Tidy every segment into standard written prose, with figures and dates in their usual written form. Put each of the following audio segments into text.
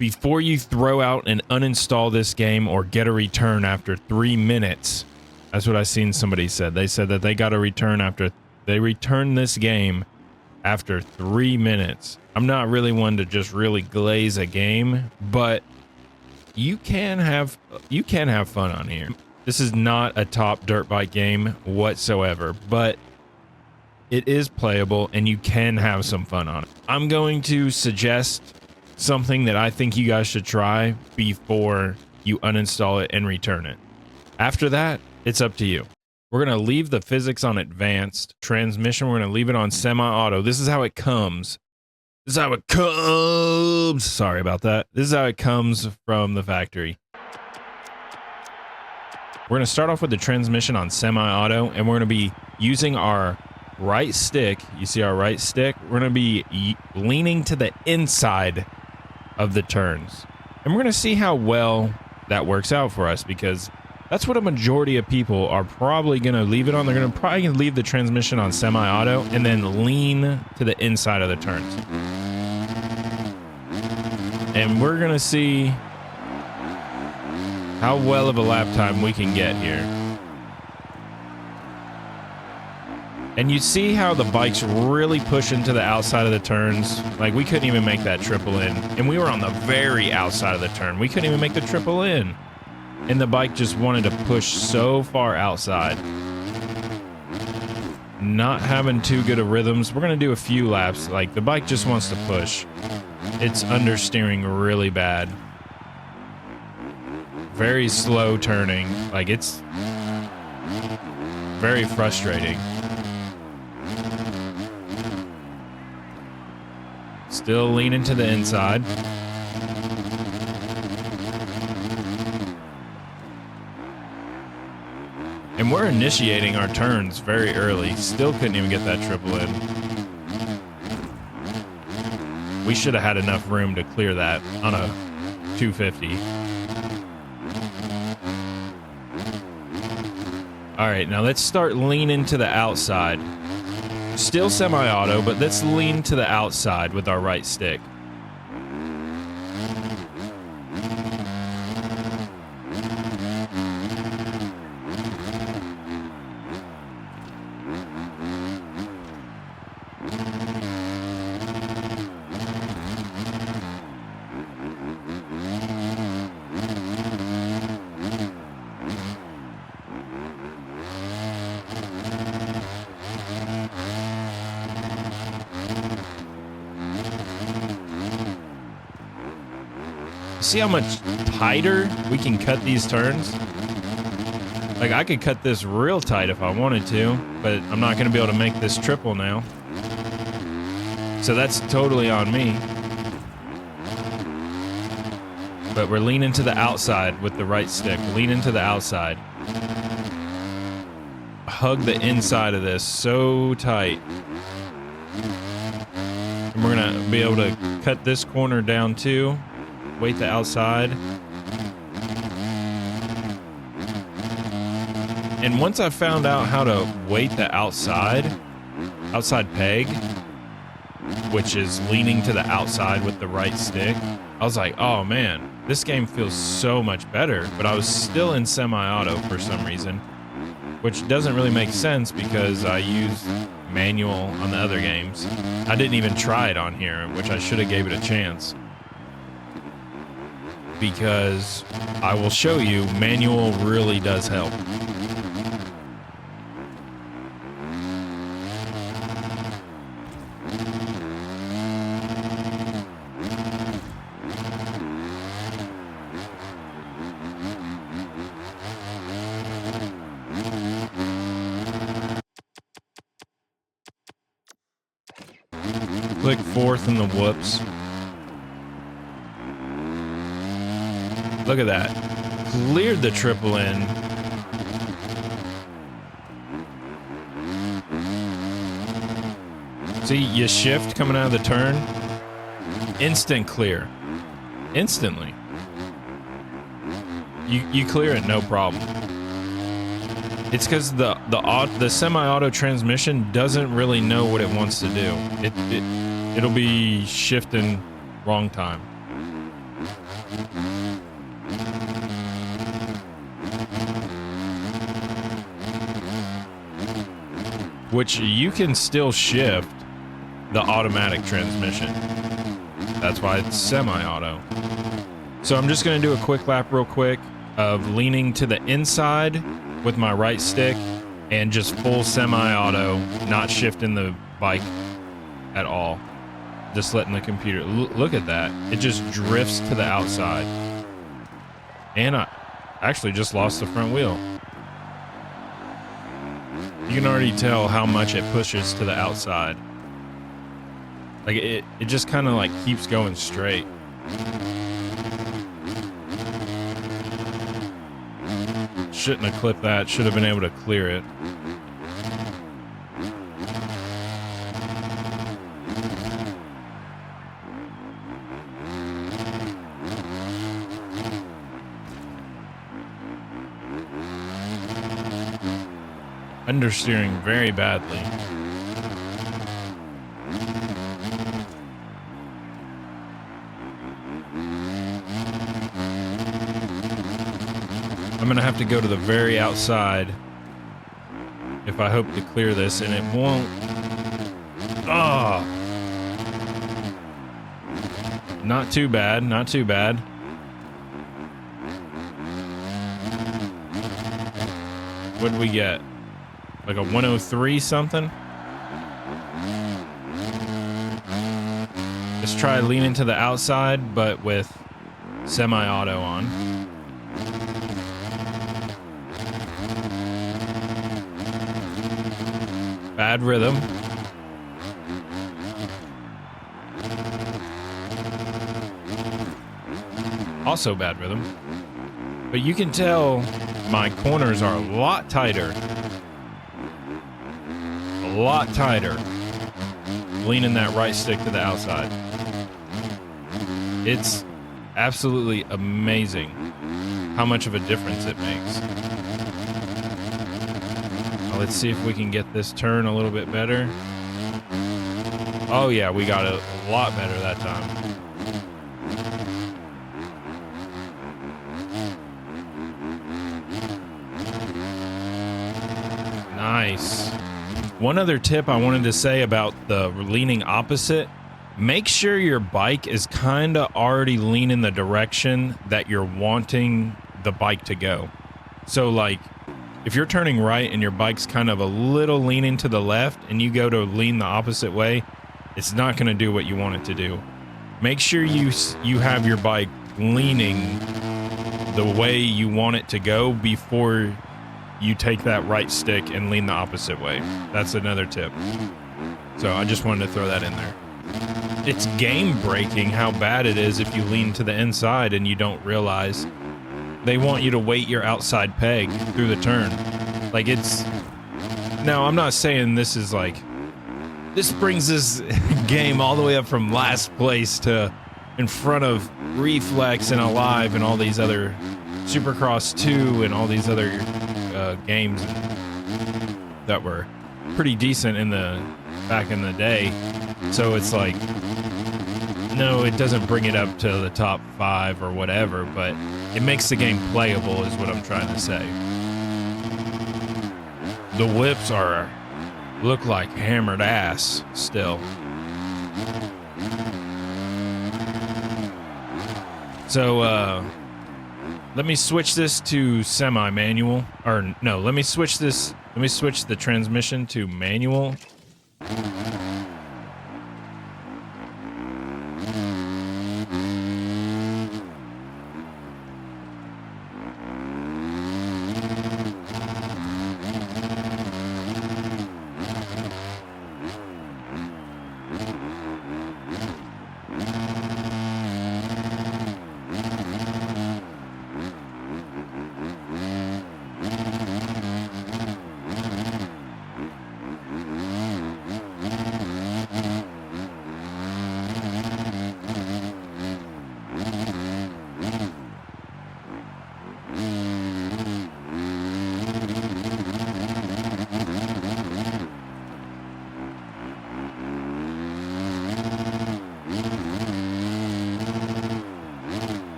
before you throw out and uninstall this game or get a return after 3 minutes. That's what I seen somebody said. They said that they got a return after they returned this game after 3 minutes. I'm not really one to just really glaze a game, but you can have fun on here. This is not a top dirt bike game whatsoever, but it is playable and you can have some fun on it. I'm going to suggest something that I think you guys should try before you uninstall it and return it. After that, it's up to you. We're going to leave the physics on advanced. Transmission, we're going to leave it on semi-auto. This is how it comes. This is how it comes. Sorry about that. This is how it comes from the factory. We're going to start off with the transmission on semi-auto, and we're going to be using our right stick. You see our right stick? We're going to be leaning to the inside of the turns. And we're going to see how well that works out for us, because that's what a majority of people are probably going to leave it on. They're going to probably leave the transmission on semi-auto and then lean to the inside of the turns. And we're going to see how well of a lap time we can get here. And you see how the bikes really push into the outside of the turns. Like, we couldn't even make that triple in. And we were on the very outside of the turn. We couldn't even make the triple in. And the bike just wanted to push so far outside. Not having too good of rhythms. We're going to do a few laps. Like, the bike just wants to push. It's understeering really bad. Very slow turning. Like, it's very frustrating. Still leaning to the inside. And we're initiating our turns very early. Still couldn't even get that triple in. We should have had enough room to clear that on a 250. All right, now let's start leaning to the outside. Still semi-auto, but let's lean to the outside with our right stick. See how much tighter we can cut these turns? Like, I could cut this real tight if I wanted to, but I'm not going to be able to make this triple now. So that's totally on me. But we're leaning to the outside with the right stick. Lean into the outside. Hug the inside of this so tight. And we're going to be able to cut this corner down too. Weight the outside. And once I found out how to weight the outside peg, which is leaning to the outside with the right stick, I was like, oh man, this game feels so much better. But I was still in semi-auto for some reason, which doesn't really make sense because I used manual on the other games. I didn't even try it on here, which I should have gave it a chance. Because I will show you, manual really does help. Click fourth in the whoops. Look at that. Cleared the triple in. See, you shift coming out of the turn. Instant clear. Instantly. You clear it, no problem. It's because the semi-auto transmission doesn't really know what it wants to do. It'll be shifting wrong time. Which you can still shift the automatic transmission. That's why it's semi-auto. So I'm just going to do a quick lap real quick of leaning to the inside with my right stick and just full semi-auto, not shifting the bike at all. Just letting the computer... Look at that. It just drifts to the outside. And I actually just lost the front wheel. You can already tell how much it pushes to the outside. Like it just kind of like keeps going straight. Shouldn't have clipped that. Should have been able to clear it. Understeering very badly. I'm gonna have to go to the very outside if I hope to clear this, and it won't. Oh, not too bad, not too bad. What did we get? Like a 103 something? Let's try leaning to the outside, but with semi-auto on. Bad rhythm. Also bad rhythm. But you can tell my corners are a lot tighter. A lot tighter. Leaning that right stick to the outside. It's absolutely amazing how much of a difference it makes. Let's see if we can get this turn a little bit better. Oh yeah, we got it a lot better that time. Nice. One other tip I wanted to say about the leaning opposite. Make sure your bike is kind of already leaning the direction that you're wanting the bike to go. So like, if you're turning right and your bike's kind of a little leaning to the left and you go to lean the opposite way, it's not going to do what you want it to do. Make sure you have your bike leaning the way you want it to go before you take that right stick and lean the opposite way. That's another tip. So I just wanted to throw that in there. It's game breaking how bad it is if you lean to the inside and you don't realize. They want you to weight your outside peg through the turn. Like it's... Now, I'm not saying this is like... This brings this game all the way up from last place to in front of Reflex and Alive and all these other... Supercross 2 and all these other games that were pretty decent in the... back in the day. So it's like... No, it doesn't bring it up to the top 5 or whatever, but it makes the game playable is what I'm trying to say. The whips look like hammered ass still. So let me switch this to semi-manual, or no, let me switch the transmission to manual.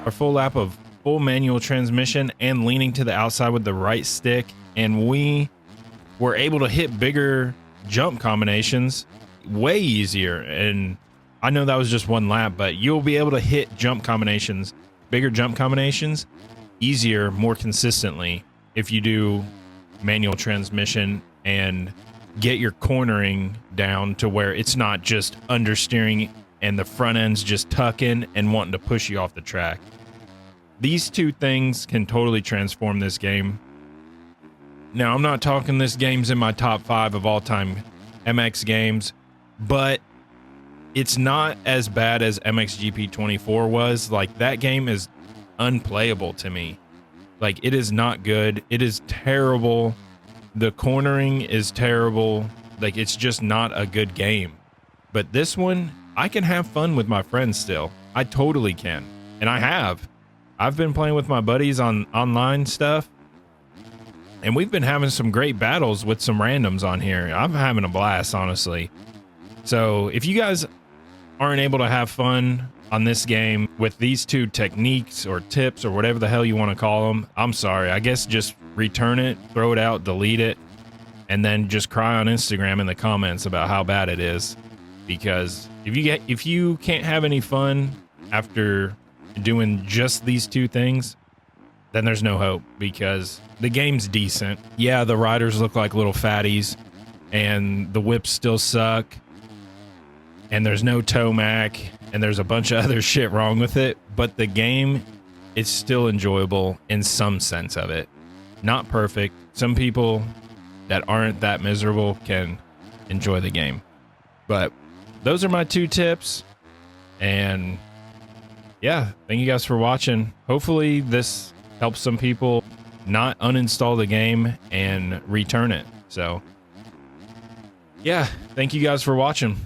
our full lap of full manual transmission and leaning to the outside with the right stick, and we were able to hit bigger jump combinations way easier. And I know that was just one lap, but you'll be able to hit jump combinations, bigger jump combinations, easier, more consistently if you do manual transmission and get your cornering down to where it's not just understeering and the front end's just tucking and wanting to push you off the track. These two things can totally transform this game. Now, I'm not talking this game's in my top 5 of all time MX games, but it's not as bad as MXGP 24 was. Like, that game is unplayable to me. Like, it is not good. It is terrible. The cornering is terrible. Like, it's just not a good game. But this one, I can have fun with my friends still. I totally can. And I have. I've been playing with my buddies on online stuff, and we've been having some great battles with some randoms on here. I'm having a blast, honestly. So if you guys aren't able to have fun on this game with these two techniques or tips or whatever the hell you want to call them, I'm sorry. I guess just return it, throw it out, delete it, and then just cry on Instagram in the comments about how bad it is. Because if you can't have any fun after doing just these two things, then there's no hope, because the game's decent. Yeah, the riders look like little fatties, and the whips still suck, and there's no tomac, and there's a bunch of other shit wrong with it, but the game is still enjoyable in some sense of it. Not perfect. Some people that aren't that miserable can enjoy the game. But those are my 2 tips, and yeah, thank you guys for watching. Hopefully this helps some people not uninstall the game and return it. So yeah, thank you guys for watching.